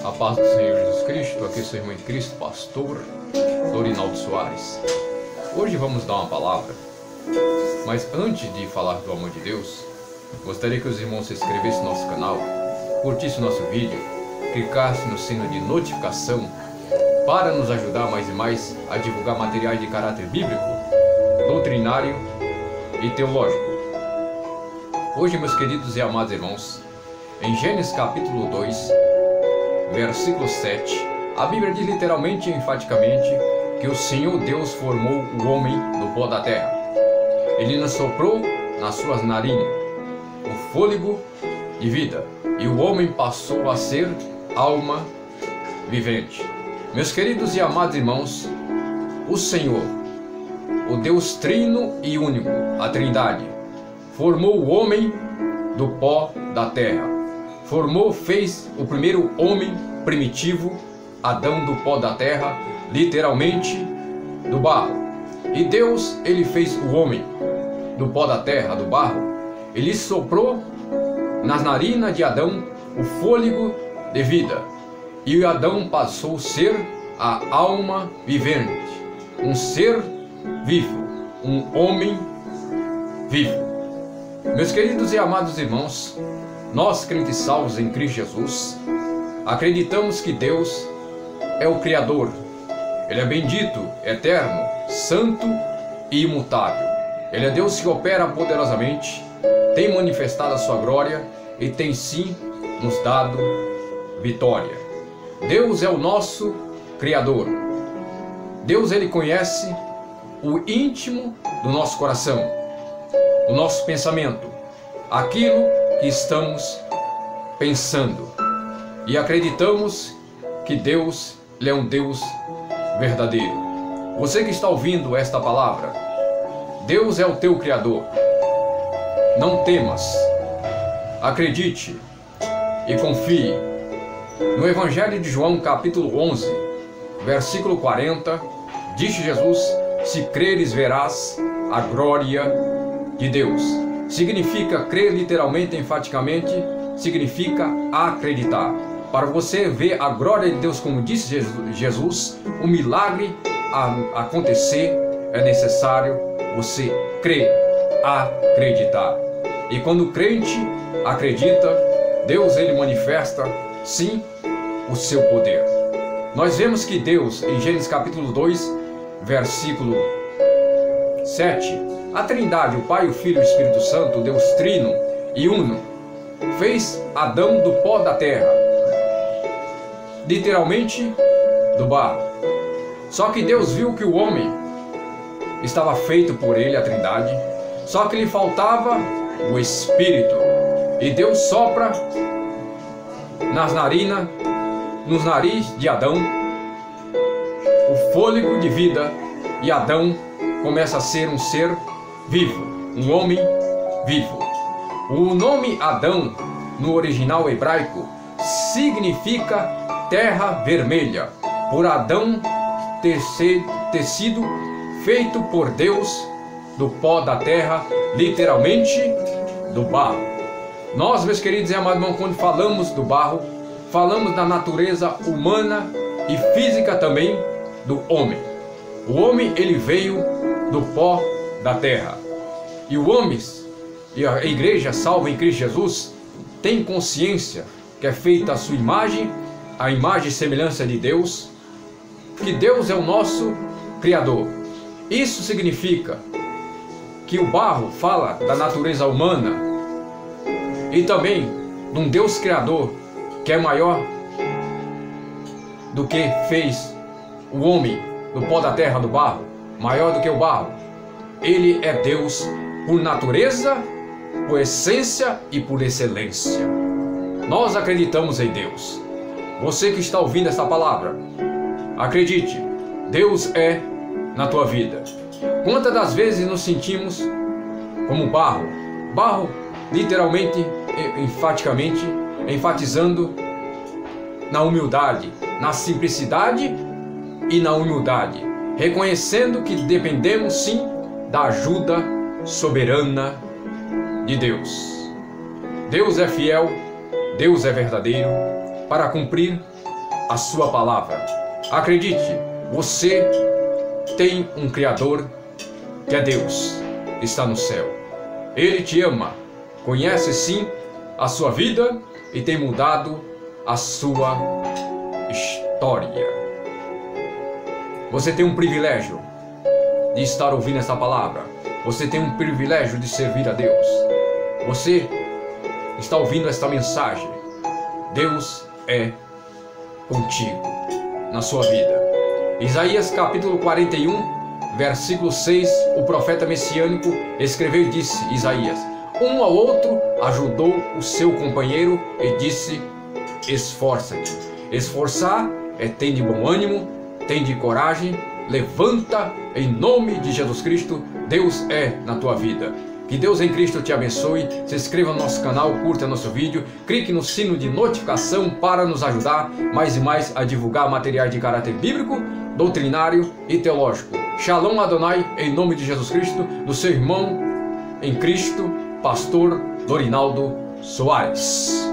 A paz do Senhor Jesus Cristo, aqui é seu irmão em Cristo, pastor Dorinaldo Soares. Hoje vamos dar uma palavra, mas antes de falar do amor de Deus, gostaria que os irmãos se inscrevessem no nosso canal, curtissem o nosso vídeo, clicassem no sino de notificação para nos ajudar mais e mais a divulgar materiais de caráter bíblico, doutrinário e teológico. Hoje, meus queridos e amados irmãos, em Gênesis capítulo 2, versículo 7, a Bíblia diz literalmente e enfaticamente que o Senhor Deus formou o homem do pó da terra. Ele lhe soprou nas suas narinas o fôlego de vida, e o homem passou a ser alma vivente. Meus queridos e amados irmãos, o Senhor, o Deus trino e único, a Trindade, formou o homem do pó da terra. Fez o primeiro homem primitivo, Adão, do pó da terra, literalmente do barro. E Deus, ele fez o homem do pó da terra, do barro. Ele soprou nas narinas de Adão o fôlego de vida. E Adão passou a ser a alma vivente, um ser vivo, um homem vivo. Meus queridos e amados irmãos, nós, crentes salvos em Cristo Jesus, acreditamos que Deus é o Criador. Ele é bendito, eterno, santo e imutável. Ele é Deus que opera poderosamente, tem manifestado a sua glória e tem sim nos dado vitória. Deus é o nosso Criador. Deus, ele conhece o íntimo do nosso coração, o nosso pensamento, aquilo que estamos pensando, e acreditamos que Deus, ele é um Deus verdadeiro. Você que está ouvindo esta palavra, Deus é o teu Criador. Não temas, acredite e confie. No Evangelho de João, capítulo 11, versículo 40, diz Jesus: se creres, verás a glória de Deus. Significa crer literalmente, enfaticamente, significa acreditar. Para você ver a glória de Deus, como disse Jesus, o milagre a acontecer, é necessário você crer, acreditar. E quando o crente acredita, Deus, ele manifesta sim o seu poder. Nós vemos que Deus, em Gênesis capítulo 2, versículo 7, a Trindade, o Pai, o Filho e o Espírito Santo, Deus trino e uno, fez Adão do pó da terra, literalmente do barro. Só que Deus viu que o homem estava feito por ele, a Trindade, só que lhe faltava o Espírito. E Deus sopra nos narizes de Adão o fôlego de vida, e Adão começa a ser um ser vivo, um homem vivo. O nome Adão, no original hebraico, significa terra vermelha, por Adão ter sido feito por Deus do pó da terra, literalmente do barro. Nós, meus queridos e amados irmãos, quando falamos do barro, falamos da natureza humana e física também do homem. O homem, ele veio do pó da terra. E o homem, e a igreja salva em Cristo Jesus, tem consciência que é feita a sua imagem, a imagem e semelhança de Deus, que Deus é o nosso Criador. Isso significa que o barro fala da natureza humana e também de um Deus Criador que é maior do que fez o homem do pó da terra, do barro, maior do que o barro. Ele é Deus por natureza, por essência e por excelência. Nós acreditamos em Deus. Você que está ouvindo esta palavra, acredite, Deus é na tua vida. Quantas das vezes nos sentimos como barro? Barro, literalmente, enfaticamente, enfatizando na humildade, na simplicidade e na humildade, reconhecendo que dependemos sim da ajuda soberana de Deus. Deus é fiel, Deus é verdadeiro para cumprir a sua palavra. Acredite, você tem um Criador que é Deus, está no céu. Ele te ama, conhece sim a sua vida e tem mudado a sua história. Você tem um privilégio de estar ouvindo essa palavra. Você tem um privilégio de servir a Deus. Você está ouvindo esta mensagem. Deus é contigo na sua vida. Isaías capítulo 41, versículo 6, o profeta messiânico escreveu e disse, Isaías, um ao outro ajudou o seu companheiro e disse, esforça-te. Esforçar é ter de bom ânimo, tem de coragem, levanta em nome de Jesus Cristo. Deus é na tua vida. Que Deus em Cristo te abençoe. Se inscreva no nosso canal, curta nosso vídeo, clique no sino de notificação para nos ajudar mais e mais a divulgar materiais de caráter bíblico, doutrinário e teológico. Shalom Adonai, em nome de Jesus Cristo, do seu irmão em Cristo, pastor Dorinaldo Soares.